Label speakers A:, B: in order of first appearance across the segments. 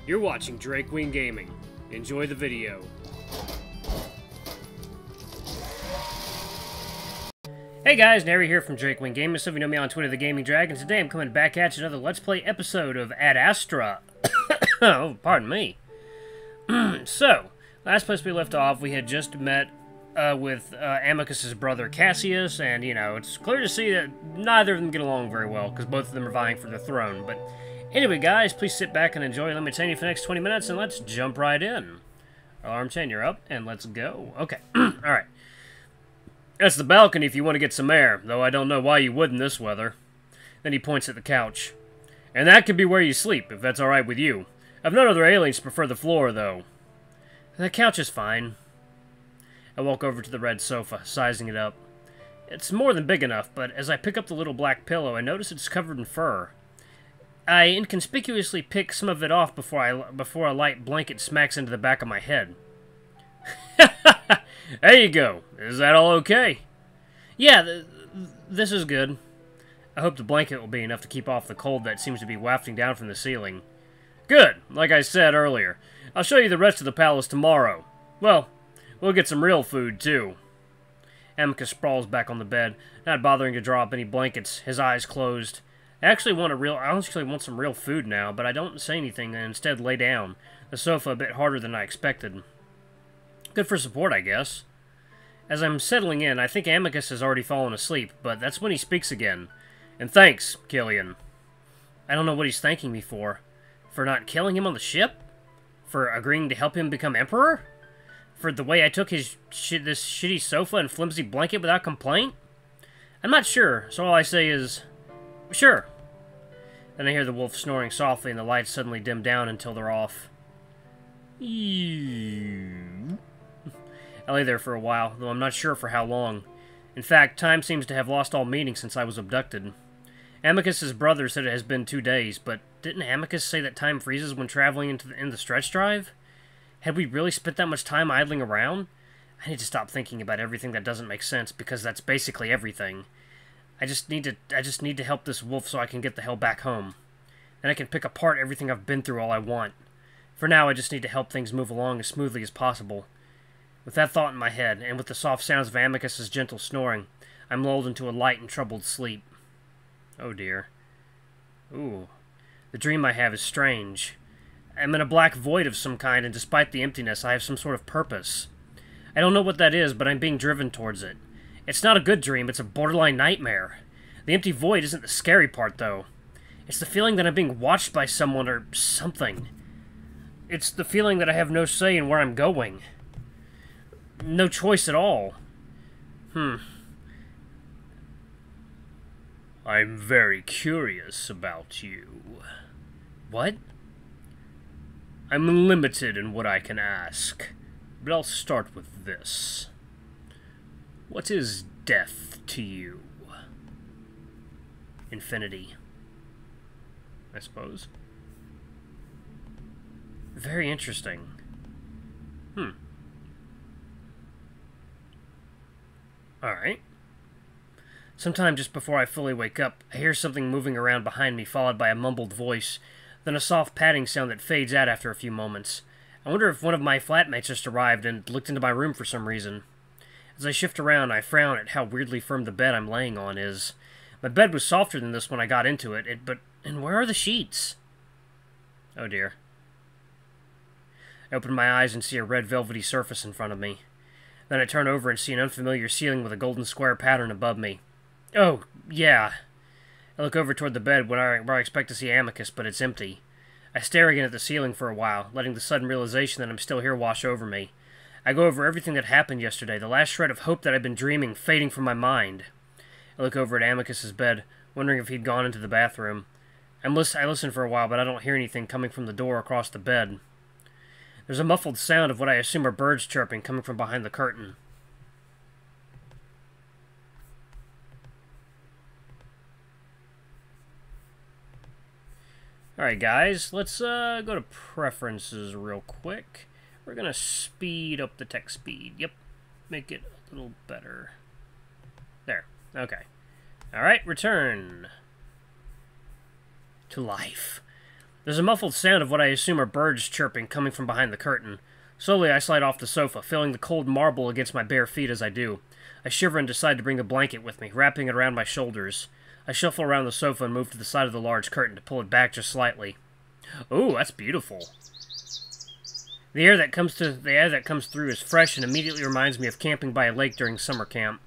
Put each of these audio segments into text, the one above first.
A: You're watching Drakewing Gaming. Enjoy the video. Hey guys, Nary here from Drakewing Gaming. Some of you know me on Twitter, The Gaming Dragon. Today I'm coming back at you another Let's Play episode of Adastra. Oh, pardon me. So, last place we left off, we had just met with Amicus' brother Cassius, and, you know, it's clear to see that neither of them get along very well, because both of them are vying for the throne. But anyway, guys, please sit back and enjoy. Let me tell you for the next 20 minutes, and let's jump right in. Alarm 10, you're up, and let's go. Okay, alright. That's the balcony if you want to get some air, though I don't know why you would in this weather. Then he points at the couch. And that could be where you sleep, if that's alright with you. I've known other aliens prefer the floor, though. The couch is fine. I walk over to the red sofa, sizing it up. It's more than big enough, but as I pick up the little black pillow, I notice it's covered in fur. I inconspicuously pick some of it off before a light blanket smacks into the back of my head. There you go. Is that all okay? Yeah, this is good. I hope the blanket will be enough to keep off the cold that seems to be wafting down from the ceiling. Good, like I said earlier. I'll show you the rest of the palace tomorrow. Well, we'll get some real food, too. Amicus sprawls back on the bed, not bothering to draw up any blankets, his eyes closed. I actually want some real food now, but I don't say anything and instead lay down, the sofa a bit harder than I expected. Good for support, I guess. As I'm settling in, I think Amicus has already fallen asleep, but that's when he speaks again. And thanks, Kyllian. I don't know what he's thanking me for. For not killing him on the ship? For agreeing to help him become emperor? For the way I took this shitty sofa and flimsy blanket without complaint? I'm not sure, so all I say is, sure. Then I hear the wolf snoring softly and the lights suddenly dim down until they're off. I lay there for a while, though I'm not sure for how long. In fact, time seems to have lost all meaning since I was abducted. Amicus' brother said it has been 2 days, but didn't Amicus say that time freezes when traveling in the stretch drive? Had we really spent that much time idling around? I need to stop thinking about everything that doesn't make sense, because that's basically everything. I just need to help this wolf so I can get the hell back home. Then I can pick apart everything I've been through all I want. For now, I just need to help things move along as smoothly as possible. With that thought in my head, and with the soft sounds of Amicus' gentle snoring, I'm lulled into a light and troubled sleep. Oh dear. Ooh. The dream I have is strange. I'm in a black void of some kind, and despite the emptiness, I have some sort of purpose. I don't know what that is, but I'm being driven towards it. It's not a good dream, it's a borderline nightmare. The empty void isn't the scary part, though. It's the feeling that I'm being watched by someone or something. It's the feeling that I have no say in where I'm going. No choice at all. I'm very curious about you. What? I'm limited in what I can ask, but I'll start with this. What is death to you? Infinity, I suppose. Very interesting. Alright. Sometime just before I fully wake up, I hear something moving around behind me, followed by a mumbled voice, then a soft padding sound that fades out after a few moments. I wonder if one of my flatmates just arrived and looked into my room for some reason. As I shift around, I frown at how weirdly firm the bed I'm laying on is. My bed was softer than this when I got into it, and where are the sheets? Oh dear. I open my eyes and see a red velvety surface in front of me. Then I turn over and see an unfamiliar ceiling with a golden square pattern above me. Oh, yeah. I look over toward the bed where I expect to see Amicus, but it's empty. I stare again at the ceiling for a while, letting the sudden realization that I'm still here wash over me. I go over everything that happened yesterday, the last shred of hope that I've been dreaming fading from my mind. I look over at Amicus' bed, wondering if he'd gone into the bathroom. I listen for a while, but I don't hear anything coming from the door across the bed. There's a muffled sound of what I assume are birds chirping coming from behind the curtain. Alright guys, let's go to preferences real quick. We're gonna speed up the text speed. Yep, make it a little better. There, okay. Alright, return to life. There's a muffled sound of what I assume are birds chirping coming from behind the curtain. Slowly, I slide off the sofa, feeling the cold marble against my bare feet as I do. I shiver and decide to bring the blanket with me, wrapping it around my shoulders. I shuffle around the sofa and move to the side of the large curtain to pull it back just slightly. Ooh, that's beautiful. The air that comes through is fresh and immediately reminds me of camping by a lake during summer camp.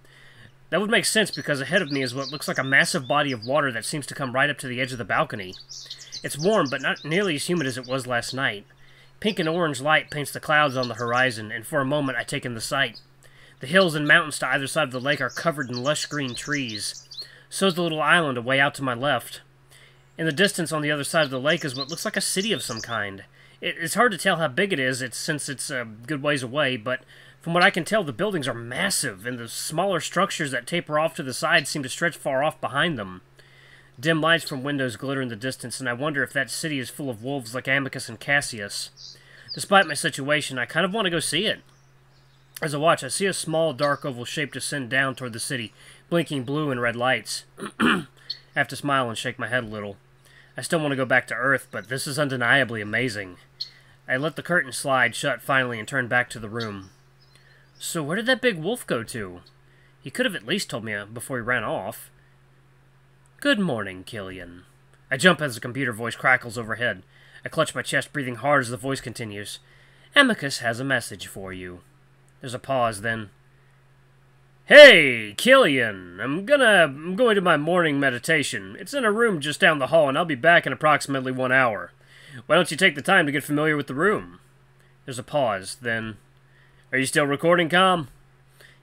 A: That would make sense because ahead of me is what looks like a massive body of water that seems to come right up to the edge of the balcony. It's warm, but not nearly as humid as it was last night. Pink and orange light paints the clouds on the horizon, and for a moment I take in the sight. The hills and mountains to either side of the lake are covered in lush green trees. So is the little island away out to my left. In the distance on the other side of the lake is what looks like a city of some kind. It's hard to tell how big it is since it's a good ways away, but from what I can tell, the buildings are massive, and the smaller structures that taper off to the side seem to stretch far off behind them. Dim lights from windows glitter in the distance, and I wonder if that city is full of wolves like Amicus and Cassius. Despite my situation, I kind of want to go see it. As I watch, I see a small, dark oval shape descend down toward the city, blinking blue and red lights. I have to smile and shake my head a little. I still want to go back to Earth, but this is undeniably amazing. I let the curtain slide shut finally and turn back to the room. So where did that big wolf go to? He could have at least told me before he ran off. Good morning, Kyllian. I jump as the computer voice crackles overhead. I clutch my chest, breathing hard as the voice continues. Amicus has a message for you. There's a pause, then... Hey, Kyllian! I'm going to my morning meditation. It's in a room just down the hall, and I'll be back in approximately 1 hour. Why don't you take the time to get familiar with the room? There's a pause, then... Are you still recording, Com?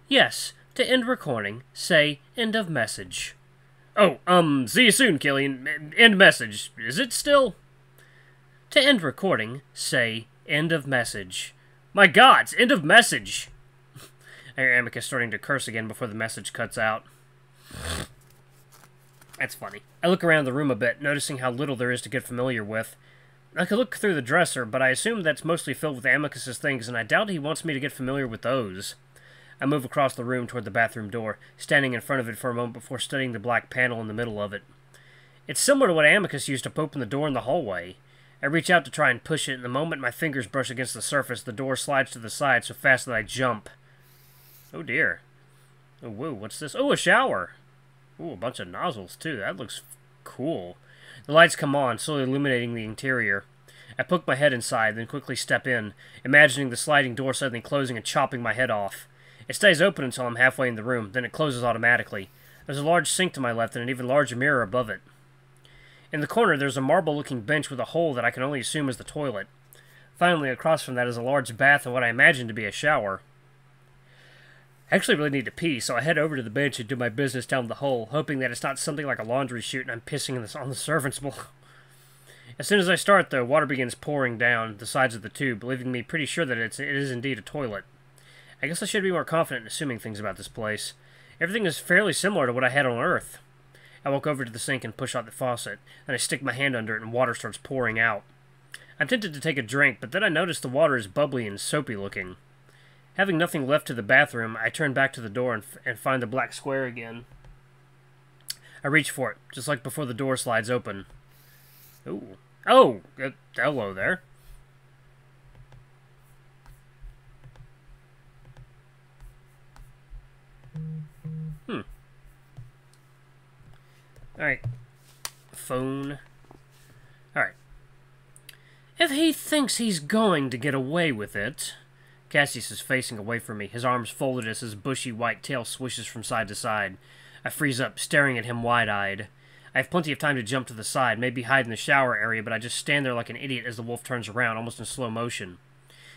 A: Yes. To end recording, say, end of message. Oh, see you soon, Kyllian. End message. Is it still? To end recording, say, end of message. My God, it's end of message! I hear Amicus starting to curse again before the message cuts out. That's funny. I look around the room a bit, noticing how little there is to get familiar with. I could look through the dresser, but I assume that's mostly filled with Amicus's things, and I doubt he wants me to get familiar with those. I move across the room toward the bathroom door, standing in front of it for a moment before studying the black panel in the middle of it. It's similar to what Amicus used to open the door in the hallway. I reach out to try and push it, and the moment my fingers brush against the surface, the door slides to the side so fast that I jump. Oh dear. Oh, whoa, what's this? Oh, a shower! Ooh, a bunch of nozzles, too. That looks cool. The lights come on, slowly illuminating the interior. I poke my head inside, then quickly step in, imagining the sliding door suddenly closing and chopping my head off. It stays open until I'm halfway in the room, then it closes automatically. There's a large sink to my left and an even larger mirror above it. In the corner, there's a marble-looking bench with a hole that I can only assume is the toilet. Finally, across from that is a large bath and what I imagine to be a shower. I actually really need to pee, so I head over to the bench and do my business down the hole, hoping that it's not something like a laundry chute and I'm pissing on the servant's bowl. As soon as I start, though, water begins pouring down the sides of the tube, leaving me pretty sure that it is indeed a toilet. I guess I should be more confident in assuming things about this place. Everything is fairly similar to what I had on Earth. I walk over to the sink and push out the faucet, and I stick my hand under it and water starts pouring out. I'm tempted to take a drink, but then I notice the water is bubbly and soapy looking. Having nothing left to the bathroom, I turn back to the door and find the black square again. I reach for it, just like before the door slides open. Ooh. Oh! Hello there. Alright. Phone. Alright. If he thinks he's going to get away with it... Cassius is facing away from me, his arms folded as his bushy white tail swishes from side to side. I freeze up, staring at him wide-eyed. I have plenty of time to jump to the side, maybe hide in the shower area, but I just stand there like an idiot as the wolf turns around, almost in slow motion.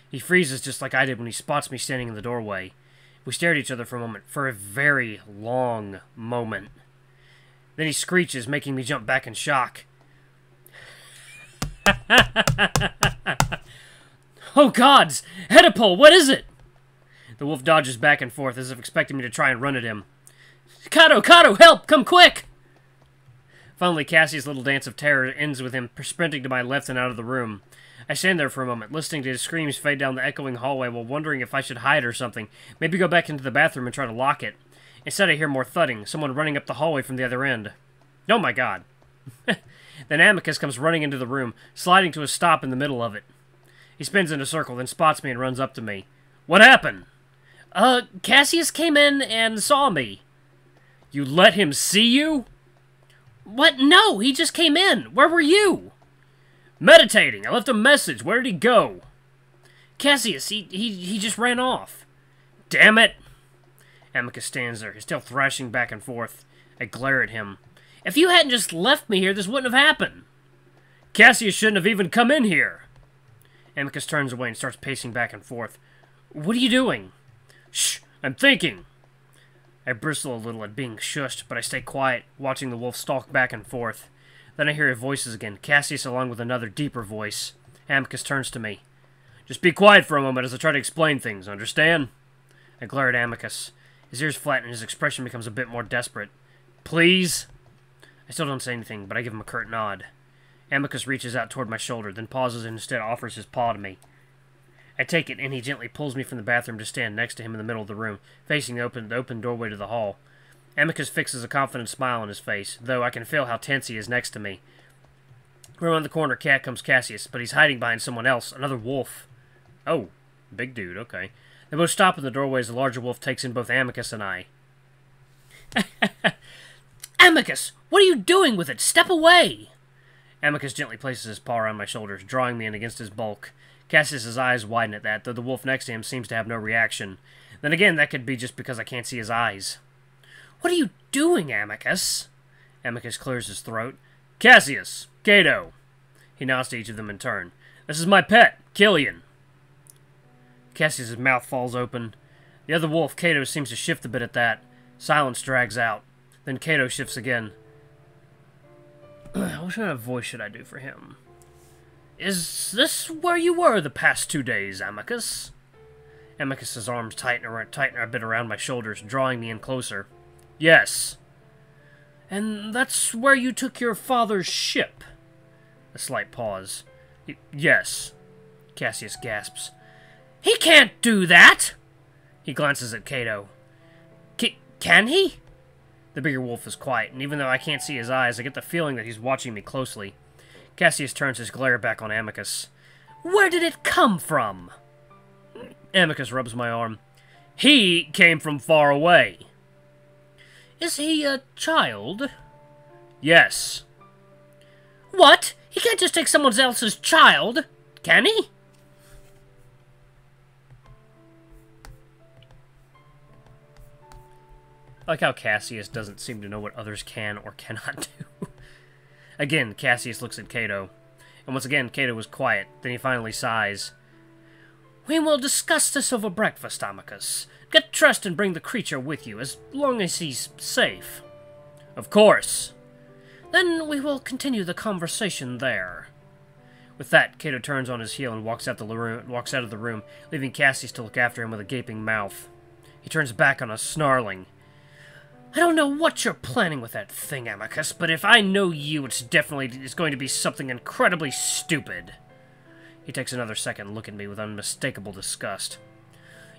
A: He freezes just like I did when he spots me standing in the doorway. We stare at each other for a moment, for a very long moment. Then he screeches, making me jump back in shock. Oh gods! Oedipal, what is it? The wolf dodges back and forth, as if expecting me to try and run at him. Cato! Cato! Help! Come quick! Finally, Cassius' little dance of terror ends with him sprinting to my left and out of the room. I stand there for a moment, listening to his screams fade down the echoing hallway while wondering if I should hide or something, maybe go back into the bathroom and try to lock it. Instead, I hear more thudding, someone running up the hallway from the other end. Oh my god. Then Amicus comes running into the room, sliding to a stop in the middle of it. He spins in a circle, then spots me and runs up to me. What happened?
B: Cassius came in and saw me.
A: You let him see you?
B: What? No, he just came in. Where were you?
A: Meditating. I left a message. Where did he go?
B: Cassius, he just ran off.
A: Damn it! Amicus stands there, his tail thrashing back and forth. I glare at him.
B: If you hadn't just left me here, this wouldn't have happened.
A: Cassius shouldn't have even come in here. Amicus turns away and starts pacing back and forth.
B: What are you doing?
A: Shh, I'm thinking. I bristle a little at being shushed, but I stay quiet, watching the wolf stalk back and forth. Then I hear voices again, Cassius along with another deeper voice. Amicus turns to me. Just be quiet for a moment as I try to explain things, understand? I glare at Amicus. His ears flatten and his expression becomes a bit more desperate. Please? I still don't say anything, but I give him a curt nod. Amicus reaches out toward my shoulder, then pauses and instead offers his paw to me. I take it, and he gently pulls me from the bathroom to stand next to him in the middle of the room, facing the open doorway to the hall. Amicus fixes a confident smile on his face, though I can feel how tense he is next to me. Around the corner comes Cassius, but he's hiding behind someone else, another wolf. Oh, big dude, okay. They both stop in the doorway as the larger wolf takes in both Amicus and I.
B: Amicus, what are you doing with it? Step away!
A: Amicus gently places his paw around my shoulders, drawing me in against his bulk. Cassius's eyes widen at that, though the wolf next to him seems to have no reaction. Then again, that could be just because I can't see his eyes.
B: What are you doing, Amicus?
A: Amicus clears his throat. Cassius! Cato! He nods to each of them in turn. This is my pet, Kyllian. Cassius's mouth falls open. The other wolf, Cato, seems to shift a bit at that. Silence drags out. Then Cato shifts again. What kind of voice should I do for him? Is this where you were the past 2 days, Amicus? Amicus's arms tighten a bit around my shoulders, drawing me in closer. Yes. And that's where you took your father's ship? A slight pause. Yes. Cassius gasps.
B: He can't do that!
A: He glances at Cato.
B: Can he?
A: The bigger wolf is quiet, and even though I can't see his eyes, I get the feeling that he's watching me closely. Cassius turns his glare back on Amicus.
B: Where did it come from?
A: Amicus rubs my arm. He came from far away.
B: Is he a child?
A: Yes.
B: What? He can't just take someone else's child, can he?
A: I like how Cassius doesn't seem to know what others can or cannot do. Again, Cassius looks at Cato. And once again, Cato was quiet. Then he finally sighs.
B: We will discuss this over breakfast, Amicus. Get dressed and bring the creature with you, as long as he's safe.
A: Of course.
B: Then we will continue the conversation there.
A: With that, Cato turns on his heel and walks out of the room, leaving Cassius to look after him with a gaping mouth. He turns back on us, snarling.
B: I don't know what you're planning with that thing, Amicus, but if I know you, it's going to be something incredibly stupid.
A: He takes another second look at me with unmistakable disgust.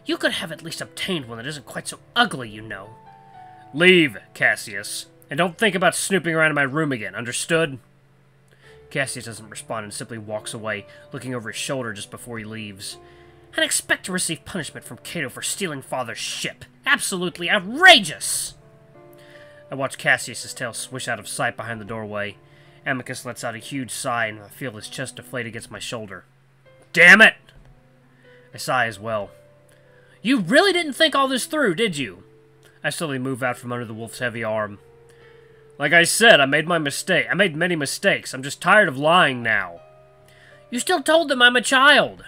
B: You could have at least obtained one that isn't quite so ugly, you know.
A: Leave, Cassius, and don't think about snooping around in my room again, understood? Cassius doesn't respond and simply walks away, looking over his shoulder just before he leaves.
B: And expect to receive punishment from Cato for stealing Father's ship. Absolutely outrageous!
A: I watch Cassius's tail swish out of sight behind the doorway. Amicus lets out a huge sigh, and I feel his chest deflate against my shoulder. Damn it! I sigh as well.
B: You really didn't think all this through, did you?
A: I slowly move out from under the wolf's heavy arm. Like I said, I made many mistakes. I'm just tired of lying now.
B: You still told them I'm a child.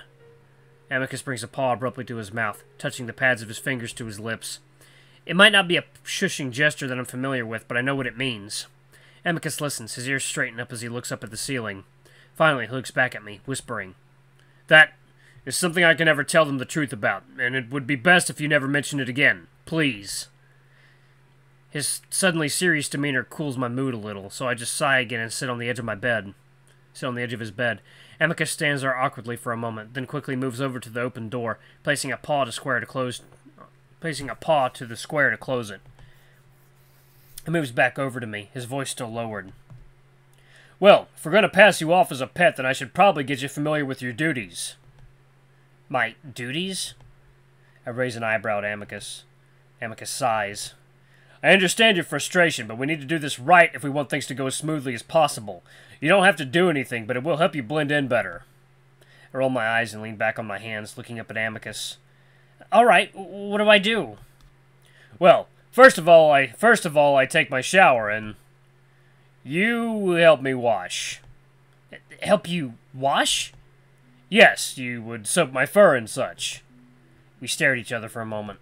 A: Amicus brings a paw abruptly to his mouth, touching the pads of his fingers to his lips. It might not be a shushing gesture that I'm familiar with, but I know what it means. Amicus listens, his ears straighten up as he looks up at the ceiling. Finally, he looks back at me, whispering, That is something I can never tell them the truth about, and it would be best if you never mention it again. Please. His suddenly serious demeanor cools my mood a little, so I just sigh again and sit on the edge of his bed. Amicus stands there awkwardly for a moment, then quickly moves over to the open door, placing a paw to the square to close it. He moves back over to me, his voice still lowered. Well, if we're going to pass you off as a pet, then I should probably get you familiar with your duties.
B: My duties? I raise an eyebrow at Amicus. Amicus sighs.
A: I understand your frustration, but we need to do this right if we want things to go as smoothly as possible. You don't have to do anything, but it will help you blend in better.
B: I roll my eyes and lean back on my hands, looking up at Amicus. Alright, what do I do?
A: Well, first of all, I take my shower, and you help me wash.
B: Help you wash?
A: Yes, you would soap my fur and such.
B: We stare at each other for a moment.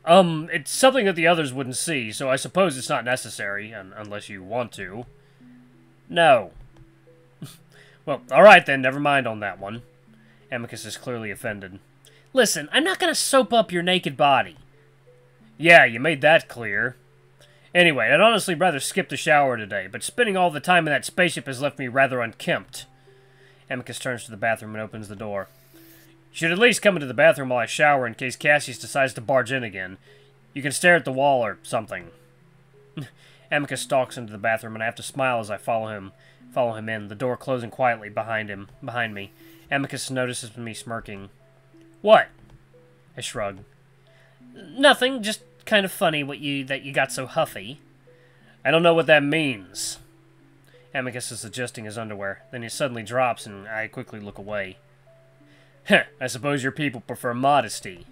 A: It's something that the others wouldn't see, so I suppose it's not necessary, unless you want to.
B: No.
A: Well, alright then, never mind on that one. Amicus is clearly offended.
B: Listen, I'm not gonna soap up your naked body.
A: Yeah, you made that clear. Anyway, I'd honestly rather skip the shower today, but spending all the time in that spaceship has left me rather unkempt.
B: Amicus turns to the bathroom and opens the door.
A: You should at least come into the bathroom while I shower in case Cassius decides to barge in again. You can stare at the wall or something.
B: Amicus stalks into the bathroom, and I have to smile as I follow him in, the door closing quietly behind me. Amicus notices me smirking.
A: What?
B: I shrug. Nothing, just kind of funny that you got so huffy.
A: I don't know what that means.
B: Amicus is adjusting his underwear. Then he suddenly drops, and I quickly look away.
A: Heh, I suppose your people prefer modesty.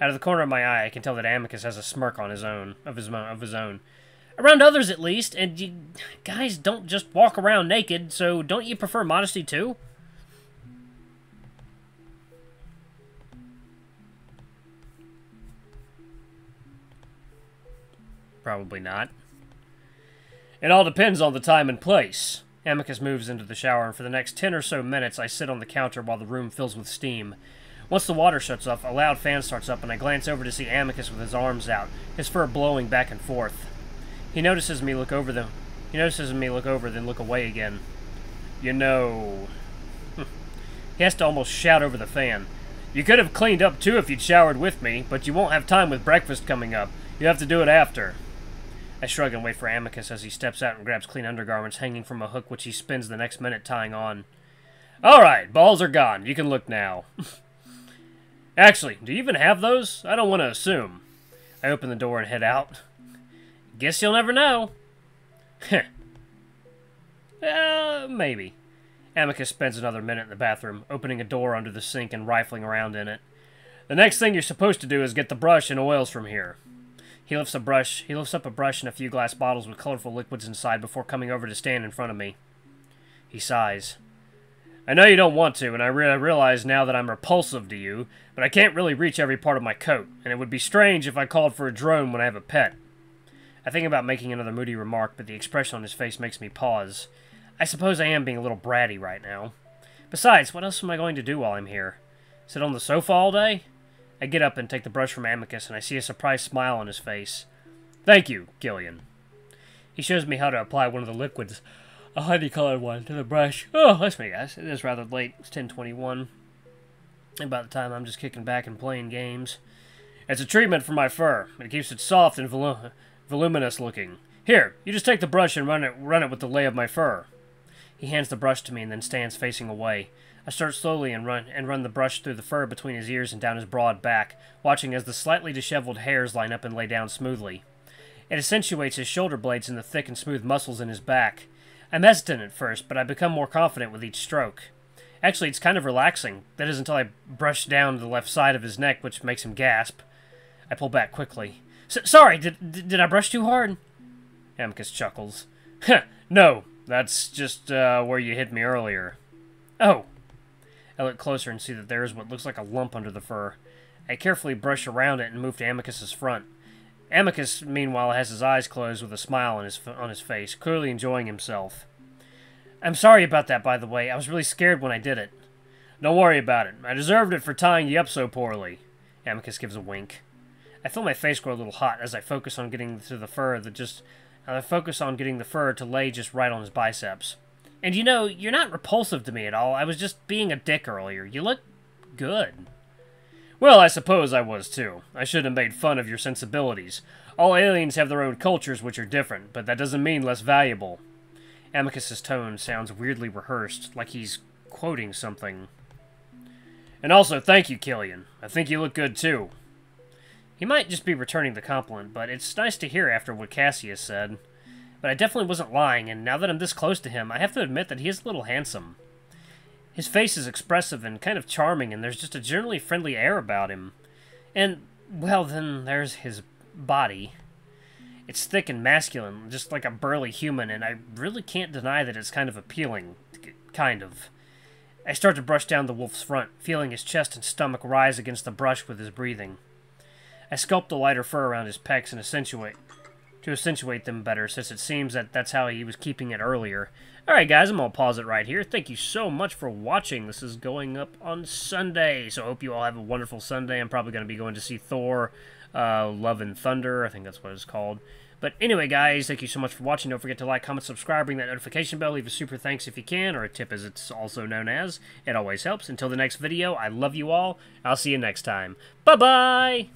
B: Out of the corner of my eye, I can tell that Amicus has a smirk on his own. Around others, at least, and you guys don't just walk around naked, so don't you prefer modesty, too?
A: Probably not. It all depends on the time and place.
B: Amicus moves into the shower, and for the next 10 or so minutes, I sit on the counter while the room fills with steam. Once the water shuts off, a loud fan starts up, and I glance over to see Amicus with his arms out, his fur blowing back and forth. He notices me look over, then look away again.
A: You know...
B: He has to almost shout over the fan.
A: You could have cleaned up too if you'd showered with me, but you won't have time with breakfast coming up. You have to do it after.
B: I shrug and wait for Amicus as he steps out and grabs clean undergarments hanging from a hook which he spends the next minute tying on.
A: Alright, balls are gone. You can look now. Actually, do you even have those? I don't want to assume.
B: I open the door and head out. Guess you'll never know.
A: Heh.
B: Maybe. Amicus spends another minute in the bathroom, opening a door under the sink and rifling around in it.
A: The next thing you're supposed to do is get the brush and oils from here.
B: He lifts up a brush and a few glass bottles with colorful liquids inside before coming over to stand in front of me. He sighs.
A: I know you don't want to, and I realize now that I'm repulsive to you, but I can't really reach every part of my coat, and it would be strange if I called for a drone when I have a pet.
B: I think about making another moody remark, but the expression on his face makes me pause. I suppose I am being a little bratty right now. Besides, what else am I going to do while I'm here? Sit on the sofa all day? I get up and take the brush from Amicus, and I see a surprised smile on his face.
A: Thank you, Kyllian.
B: He shows me how to apply one of the liquids, a honey-colored one, to the brush. Oh, that's me, guys. It is rather late. It's 10:21. About the time I'm just kicking back and playing games.
A: It's a treatment for my fur. It keeps it soft and voluminous looking. Here, you just take the brush and run it with the lay of my fur.
B: He hands the brush to me and then stands facing away. I start slowly and run the brush through the fur between his ears and down his broad back, watching as the slightly disheveled hairs line up and lay down smoothly. It accentuates his shoulder blades and the thick and smooth muscles in his back. I'm hesitant at first, but I become more confident with each stroke. Actually, it's kind of relaxing. That is until I brush down the left side of his neck, which makes him gasp. I pull back quickly. Sorry, did I brush too hard?
A: Amicus chuckles. No, that's just where you hit me earlier.
B: Oh. I look closer and see that there is what looks like a lump under the fur. I carefully brush around it and move to Amicus's front. Amicus, meanwhile, has his eyes closed with a smile on his face, clearly enjoying himself. I'm sorry about that, by the way. I was really scared when I did it.
A: Don't worry about it. I deserved it for tying you up so poorly.
B: Amicus gives a wink. I feel my face grow a little hot as I focus on getting to the fur to lay just right on his biceps. And you know, you're not repulsive to me at all. I was just being a dick earlier. You look good.
A: Well, I suppose I was too. I shouldn't have made fun of your sensibilities. All aliens have their own cultures which are different, but that doesn't mean less valuable.
B: Amicus's tone sounds weirdly rehearsed, like he's quoting something. And also, thank you, Kyllian. I think you look good, too. He might just be returning the compliment, but it's nice to hear after what Cassius said. But I definitely wasn't lying, and now that I'm this close to him, I have to admit that he is a little handsome. His face is expressive and kind of charming, and there's just a generally friendly air about him. And, well, then there's his body. It's thick and masculine, just like a burly human, and I really can't deny that it's kind of appealing. Kind of. I start to brush down the wolf's front, feeling his chest and stomach rise against the brush with his breathing. I sculpt the lighter fur around his pecs and accentuate them better, since it seems that that's how he was keeping it earlier. Alright guys, I'm going to pause it right here. Thank you so much for watching. This is going up on Sunday, so I hope you all have a wonderful Sunday. I'm probably going to be going to see Thor, Love and Thunder. I think that's what it's called. But anyway, guys, thank you so much for watching. Don't forget to like, comment, subscribe, ring that notification bell. Leave a super thanks if you can, or a tip as it's also known as. It always helps. Until the next video, I love you all. I'll see you next time. Bye-bye!